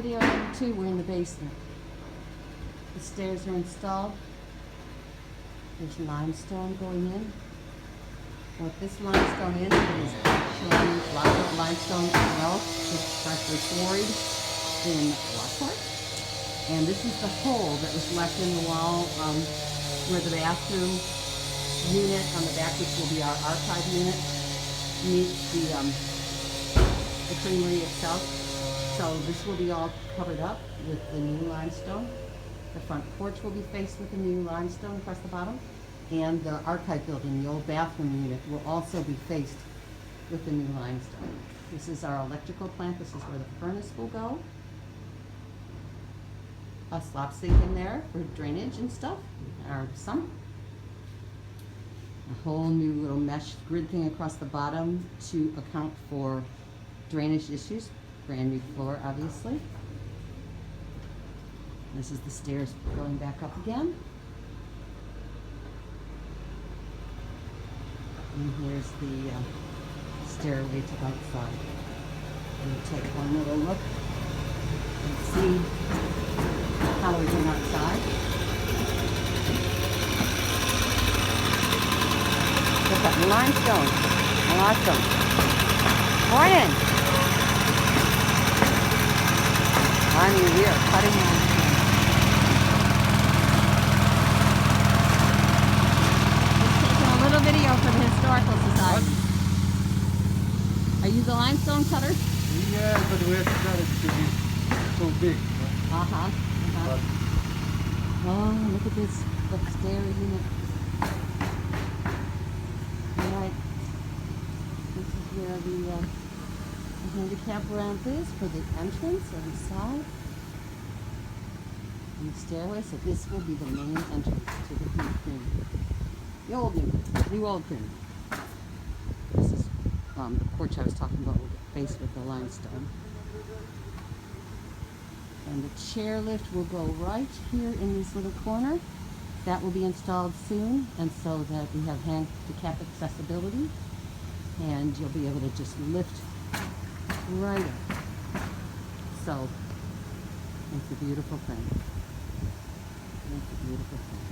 Video number 2, we're in the basement. The stairs are installed. There's limestone going in. What this limestone is actually lava limestone as well. It's freshly quarried in Lockport. And this is the hole that was left in the wall where the bathroom unit on the back, which will be our archive unit, meets the creamery itself. So this will be all covered up with the new limestone. The front porch will be faced with the new limestone across the bottom. And the archive building, the old bathroom unit, will also be faced with the new limestone. This is our electrical plant. This is where the furnace will go. A slop sink in there for drainage and stuff, our sump. A whole new little mesh grid thing across the bottom to account for drainage issues. Brand new floor, obviously. This is the stairs going back up again. And here's the stairway to outside. We'll take one little look and see how we get outside. Look at limestone. Awesome. Morning. I mean, we are cutting limestone. Just taking a little video for the Historical Society. Are you the limestone cutter? Yeah, but we have to cut it because it's so big. Oh, look at this stair unit. Alright. This is where the handicap ramp is for the entrance on the side. And the stairway, so this will be the main entrance to the new creamery. The old new old creamery. This is the porch I was talking about, faced with the limestone. And the chairlift will go right here in this little corner. That will be installed soon, and so that we have handicap accessibility. And you'll be able to just lift right up. So, it's a beautiful thing. It's a beautiful thing.